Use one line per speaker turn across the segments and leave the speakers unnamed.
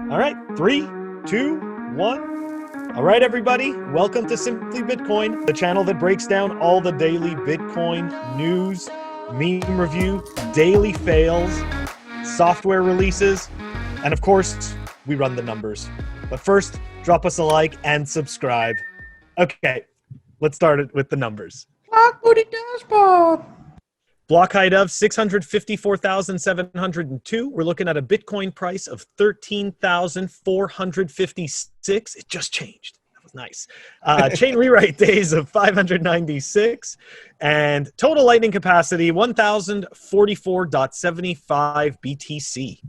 All right, 3, 2, 1. All right, everybody, welcome to Simply Bitcoin, the channel that breaks down all the daily Bitcoin news, meme review, daily fails, software releases, and of course, we run the numbers. But first, drop us a like and subscribe. Okay, let's start it with the numbers.
Block booty dashboard.
Block height of 654,702. We're looking at a Bitcoin price of 13,456. It just changed. That was nice. Chain rewrite days of 596. And total lightning capacity 1,044.75 BTC.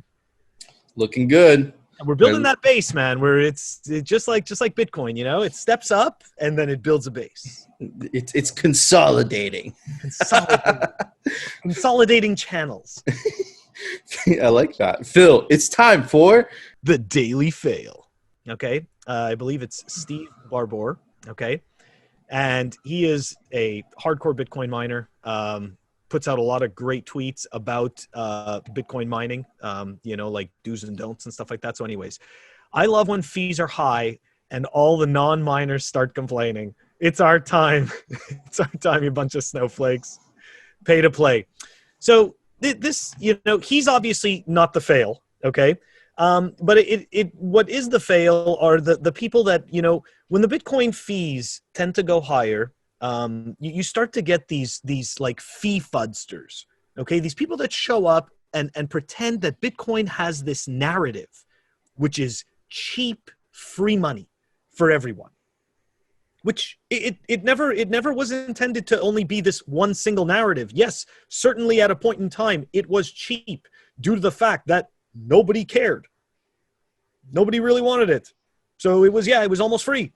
Looking good.
And we're building that base, man, where it's just like Bitcoin, you know? It steps up and then it builds a base.
It's consolidating.
Consolidating channels.
I like that. Phil, it's time for
the daily fail. Okay. I believe it's Steve Barbour. Okay. And he is a hardcore Bitcoin miner. Puts out a lot of great tweets about Bitcoin mining, like do's and don'ts and stuff like that. So anyways, I love when fees are high and all the non-miners start complaining. It's our time. It's our time, you bunch of snowflakes. Pay to play. So this, he's obviously not the fail, okay? But what is the fail are the people that, when the Bitcoin fees tend to go higher, you start to get these like fee fudsters, okay? These people that show up and pretend that Bitcoin has this narrative, which is cheap, free money for everyone. Which it never was intended to only be this one single narrative. Yes, certainly at a point in time, it was cheap due to the fact that nobody cared. Nobody really wanted it. So it was almost free.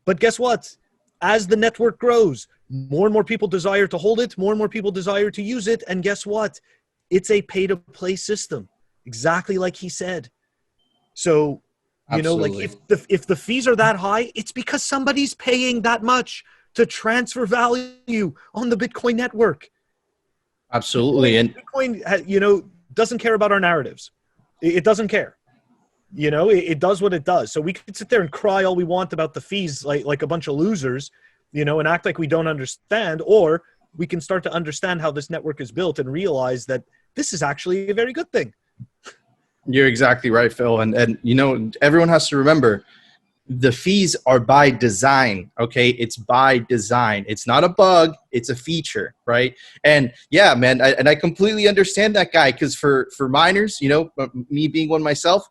But guess what? As the network grows, more and more people desire to hold it, more and more people desire to use it. And guess what? It's a pay-to-play system, exactly like he said. So
Absolutely.
if the fees are that high, it's because somebody's paying that much to transfer value on the Bitcoin network.
Absolutely. And
Bitcoin, doesn't care about our narratives. It doesn't care. It does what it does. So we could sit there and cry all we want about the fees like a bunch of losers, and act like we don't understand, or we can start to understand how this network is built and realize that this is actually a very good thing.
You're exactly right, Phil. And everyone has to remember the fees are by design. Okay. It's by design. It's not a bug. It's a feature. Right. And yeah, man. I completely understand that guy. Cause for miners, me being one myself,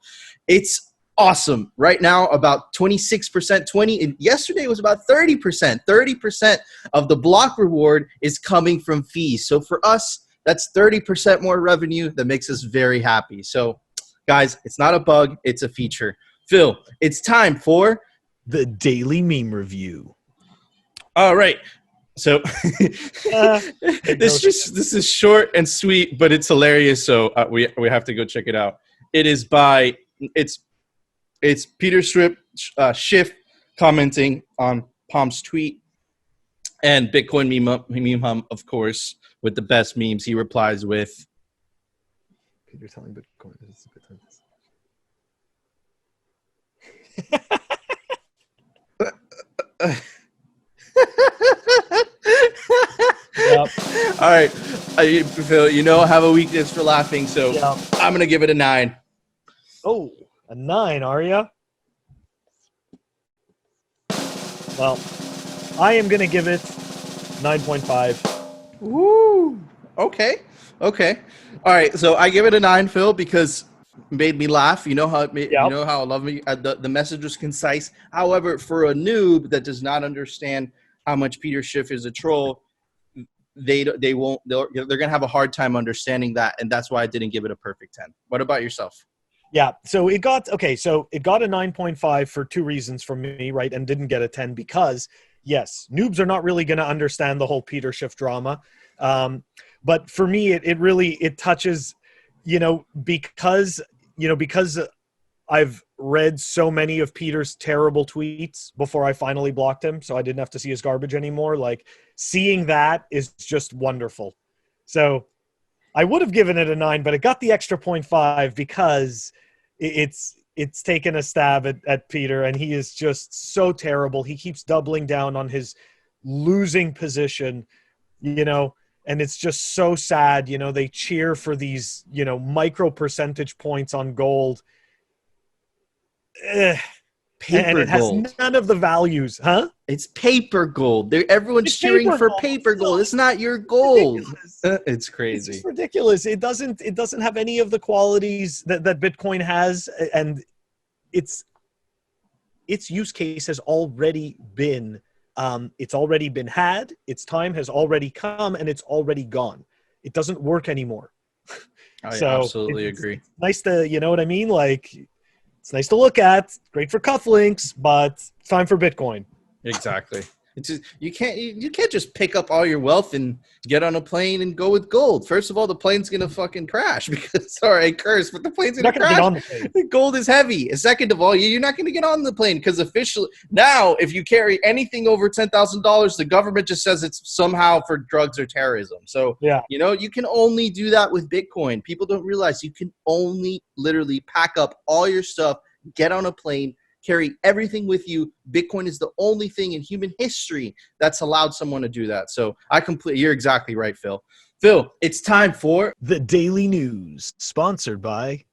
it's awesome right now. About 26%, and yesterday was about 30%, 30% of the block reward is coming from fees. So for us, that's 30% more revenue. That makes us very happy. So, guys, it's not a bug, it's a feature. Phil, it's time for
the daily meme review.
All right. So this is short and sweet, but it's hilarious. So we have to go check it out. It is by it's Peter Schiff commenting on Palm's tweet, and Bitcoin meme hum, of course, with the best memes. He replies with,
Peter telling Bitcoin is a good time.
Yep. All right, Phil, I have a weakness for laughing, so yep. I'm going to give it a 9.
Oh, a 9, are you? Well, I am going to give it 9.5.
Woo! Okay. All right, so I give it a 9, Phil, because it made me laugh. You know how it made,
yep.
How I love me. The message was concise. However, for a noob that does not understand how much Peter Schiff is a troll, they're gonna have a hard time understanding that, and that's why I didn't give it a perfect 10. What about yourself?
Yeah, so it got a 9.5 for 2 reasons from me, right, and didn't get a 10 because yes, noobs are not really going to understand the whole Peter Schiff drama. But for me, it really touches, because I've read so many of Peter's terrible tweets before I finally blocked him, so I didn't have to see his garbage anymore. Like, seeing that is just wonderful. So I would have given it a 9, but it got the extra 0.5 because it's it's taken a stab at Peter, and he is just so terrible. He keeps doubling down on his losing position, and it's just so sad. They cheer for these, micro percentage points on gold. And
Paper
it has
gold.
none of the values, huh?
It's paper gold. Everyone's cheering for paper gold. It's not your gold. It's crazy.
It's ridiculous. It doesn't have any of the qualities that Bitcoin has, and its use case has already been had. Its time has already come, and it's already gone. It doesn't work anymore.
I absolutely agree.
It's nice to, you know what I mean? Like, it's nice to look at. It's great for cufflinks, but it's time for Bitcoin.
Exactly. It's just, you can't just pick up all your wealth and get on a plane and go with gold. First of all, the plane's gonna fucking crash because sorry, I cursed, but the plane's gonna crash. Get on the plane. Gold is heavy. Second of all, you're not gonna get on the plane because officially now, if you carry anything over $10,000, the government just says it's somehow for drugs or terrorism. So
yeah,
you can only do that with Bitcoin. People don't realize you can only literally pack up all your stuff, get on a plane, carry everything with you. Bitcoin is the only thing in human history that's allowed someone to do that. So you're exactly right, Phil. Phil, it's time for
the Daily News, sponsored by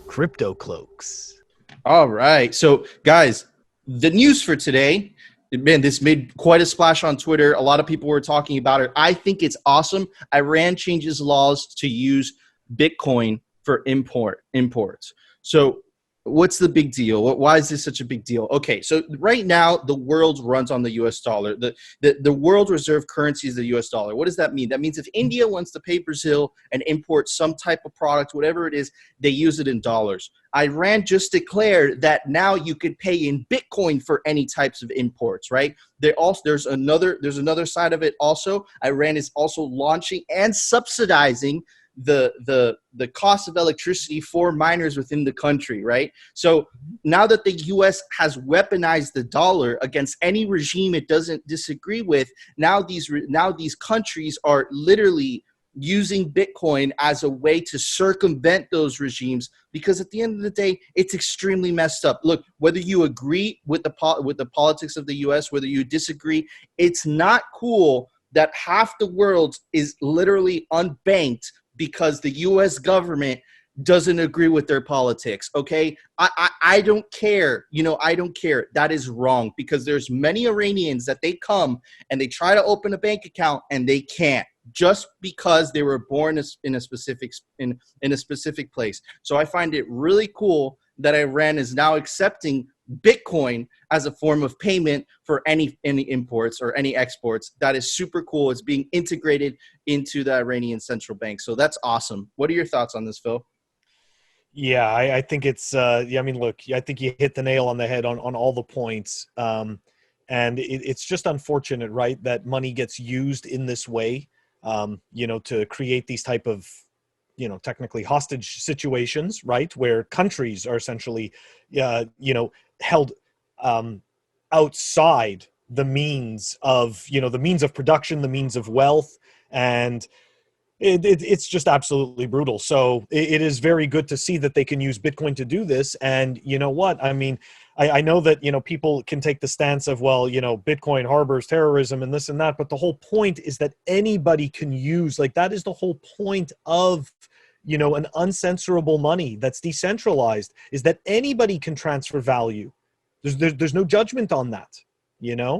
Crypto Cloaks.
All right. So guys, the news for today, man, this made quite a splash on Twitter. A lot of people were talking about it. I think it's awesome. Iran changes laws to use Bitcoin for imports. So what's the big deal? Why is this such a big deal? Okay, so right now the world runs on the US dollar. The world reserve currency is the US dollar. What does that mean? That means if India wants to pay Brazil and import some type of product, whatever it is, they use it in dollars. Iran just declared that now you could pay in Bitcoin for any types of imports, right? There's another side of it also. Iran is also launching and subsidizing the cost of electricity for miners within the country, right? So now that the US has weaponized the dollar against any regime it doesn't disagree with, now these countries are literally using Bitcoin as a way to circumvent those regimes, because at the end of the day, it's extremely messed up. Look, whether you agree with the politics of the US, whether you disagree, it's not cool that half the world is literally unbanked because the U.S. government doesn't agree with their politics, okay? I don't care. I don't care. That is wrong, because there's many Iranians that they come and they try to open a bank account and they can't, just because they were born in a specific place. So I find it really cool that Iran is now accepting Bitcoin as a form of payment for any imports or any exports. That is super cool. It's being integrated into the Iranian central bank. So that's awesome. What are your thoughts on this, Phil?
Yeah, I think it's look, I think you hit the nail on the head on all the points. And it's just unfortunate, right, that money gets used in this way, to create these type of, technically hostage situations, right, where countries are essentially, held outside the means of, the means of production, the means of wealth, and it's just absolutely brutal. So it is very good to see that they can use Bitcoin to do this. And you know what? I mean, I know that, people can take the stance of, well, Bitcoin harbors terrorism and this and that, but the whole point is that anybody can use, like, that is the whole point of, an uncensorable money that's decentralized, is that anybody can transfer value. There's no judgment on that,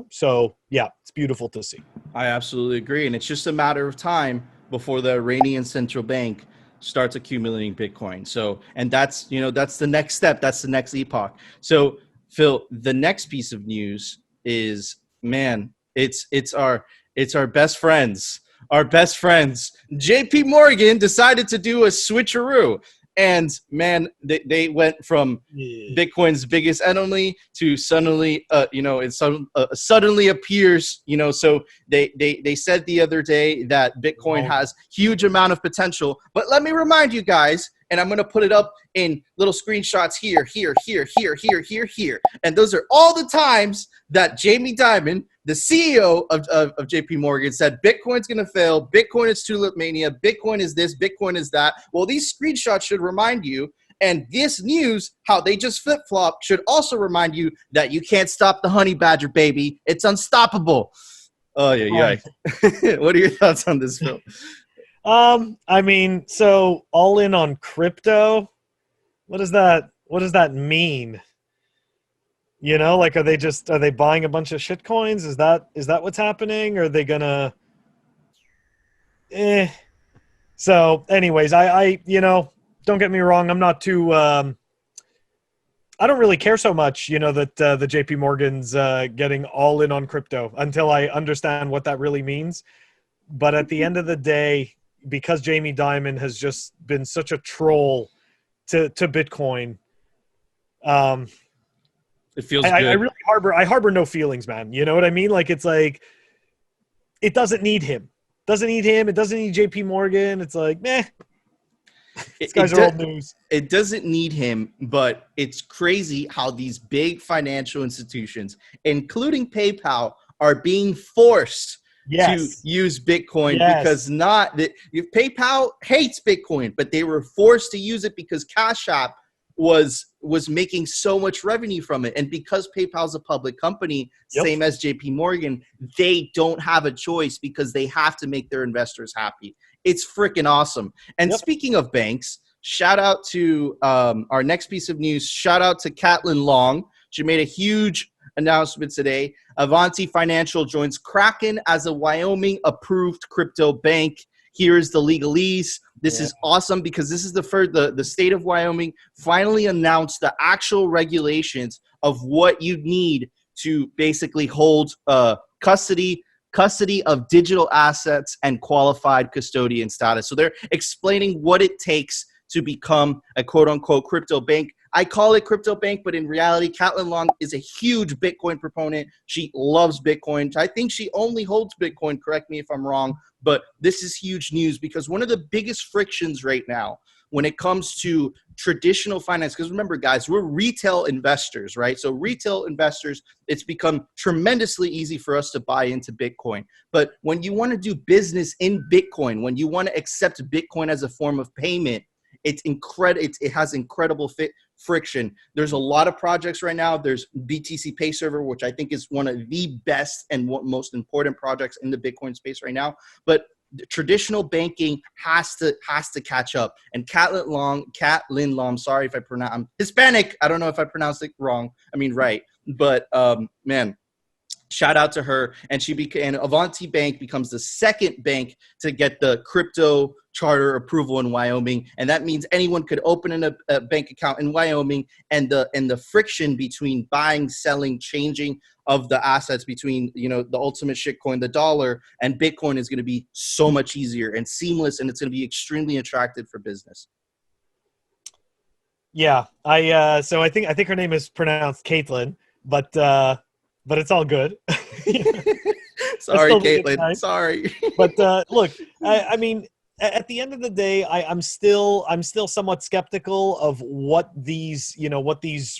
So yeah, it's beautiful to see.
I absolutely agree. And it's just a matter of time before the Iranian central bank starts accumulating Bitcoin. So, and that's the next step. That's the next epoch. So Phil, the next piece of news is, man, it's our best friends. Our best friends, JP Morgan, decided to do a switcheroo. And man, they went from Bitcoin's biggest enemy to suddenly, it suddenly appears, so they said the other day that Bitcoin has huge amount of potential. But let me remind you guys, and I'm going to put it up in little screenshots here, here, here, here, here, here, here. And those are all the times that Jamie Dimon, the CEO of JP Morgan, said Bitcoin's going to fail. Bitcoin is tulip mania. Bitcoin is this. Bitcoin is that. Well, these screenshots should remind you. And this news, how they just flip-flop, should also remind you that you can't stop the honey badger, baby. It's unstoppable. Oh, yeah. What are your thoughts on this, Phil?
I mean, so all in on crypto, what does that mean? You know, like, are they buying a bunch of shit coins? Is that what's happening? Or are they gonna, So anyways, I don't get me wrong. I'm not too, I don't really care so much, that the JP Morgan's getting all in on crypto until I understand what that really means. But at the end of the day, because Jamie Dimon has just been such a troll to Bitcoin,
it feels good.
I really harbor no feelings, man. You know what I mean? Like, it's like, it doesn't need him. It doesn't need JP Morgan. It's like, meh. These guys are old news.
It doesn't need him, but it's crazy how these big financial institutions, including PayPal, are being forced to use Bitcoin because PayPal hates Bitcoin, but they were forced to use it because Cash App was making so much revenue from it. And because PayPal's a public company, same as JP Morgan, they don't have a choice because they have to make their investors happy. It's freaking awesome. And speaking of banks, shout out to our next piece of news. Shout out to Caitlin Long. She made a huge announcement today. Avanti Financial joins Kraken as a Wyoming-approved crypto bank. Here is the legalese. This is awesome because this is the state of Wyoming finally announced the actual regulations of what you need to basically hold custody of digital assets and qualified custodian status. So they're explaining what it takes to become a quote-unquote crypto bank. I call it crypto bank, but in reality, Caitlin Long is a huge Bitcoin proponent. She loves Bitcoin. I think she only holds Bitcoin, correct me if I'm wrong, but this is huge news because one of the biggest frictions right now when it comes to traditional finance, because remember, guys, we're retail investors, right? So retail investors, it's become tremendously easy for us to buy into Bitcoin. But when you want to do business in Bitcoin, when you want to accept Bitcoin as a form of payment, it's incredible. It has incredible friction. There's a lot of projects right now. There's BTC Pay Server, which I think is one of the best and most important projects in the Bitcoin space right now. But traditional banking has to catch up. And Caitlin Long, sorry if I'm Hispanic. I don't know if I pronounced it wrong. I mean, right. But man, shout out to her. And and Avanti Bank becomes the second bank to get the crypto charter approval in Wyoming. And that means anyone could open a bank account in Wyoming, and the friction between buying, selling, changing of the assets between, the ultimate shitcoin, the dollar, and Bitcoin is going to be so much easier and seamless, and it's going to be extremely attractive for business.
Yeah. So I think her name is pronounced Caitlin, but it's all good.
Sorry, Caitlin. Sorry.
But look, I mean, at the end of the day, I'm still somewhat skeptical of what these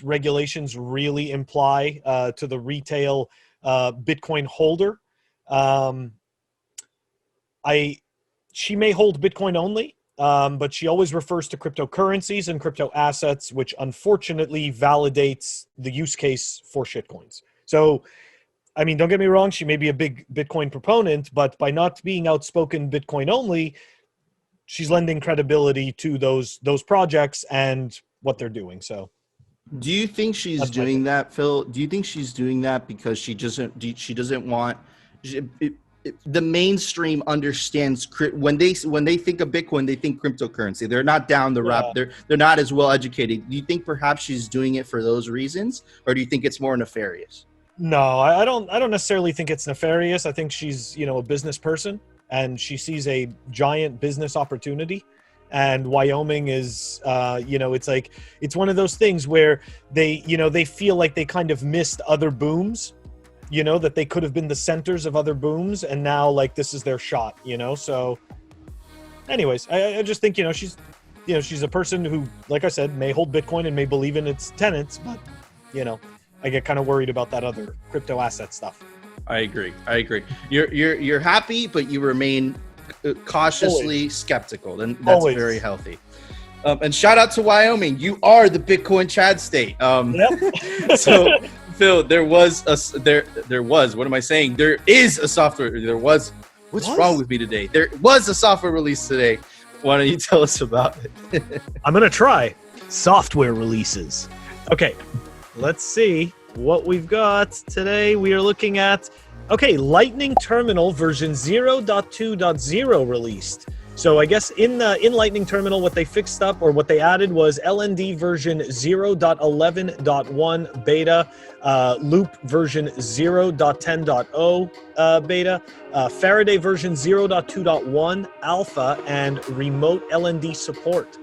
regulations really imply to the retail Bitcoin holder. She may hold Bitcoin only, but she always refers to cryptocurrencies and crypto assets, which unfortunately validates the use case for shitcoins. So, I mean, don't get me wrong, she may be a big Bitcoin proponent, but by not being outspoken Bitcoin only, she's lending credibility to those projects and what they're doing. So,
do you think she's doing that, Phil? Do you think she's doing that because she doesn't want the mainstream understands when they think of Bitcoin, they think cryptocurrency. They're not down the route. They're not as well educated. Do you think perhaps she's doing it for those reasons, or do you think it's more nefarious?
No, I don't necessarily think it's nefarious. I think she's, a business person, and she sees a giant business opportunity. And Wyoming is, it's one of those things where they feel like they kind of missed other booms, that they could have been the centers of other booms, and now, like, this is their shot, So anyways, I just think, you know, she's a person who, like I said, may hold Bitcoin and may believe in its tenets, but, you know, I get kind of worried about that other crypto asset stuff.
I agree. You're happy, but you remain cautiously skeptical, and that's very healthy. And shout out to Wyoming. You are the Bitcoin Chad state.
Yep.
So, Phil, there was what am I saying? There is a software. What's wrong with me today? There was a software release today. Why don't you tell us about it?
I'm going to try software releases. Okay, let's see what we've got today. We are looking at, Lightning Terminal version 0.2.0 released. So I guess in Lightning Terminal, what they fixed up or what they added was LND version 0.11.1 beta, Loop version 0.10.0 beta, Faraday version 0.2.1 alpha, and remote LND support.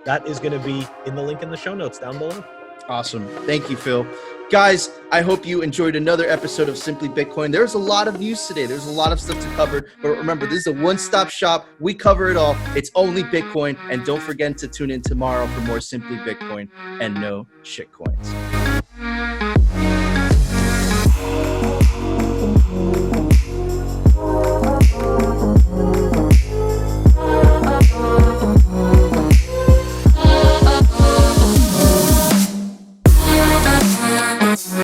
That is going to be in the link in the show notes down below.
Awesome. Thank you, Phil. Guys, I hope you enjoyed another episode of Simply Bitcoin. There's a lot of news today. There's a lot of stuff to cover. But remember, this is a one-stop shop. We cover it all. It's only Bitcoin. And don't forget to tune in tomorrow for more Simply Bitcoin and no shitcoins.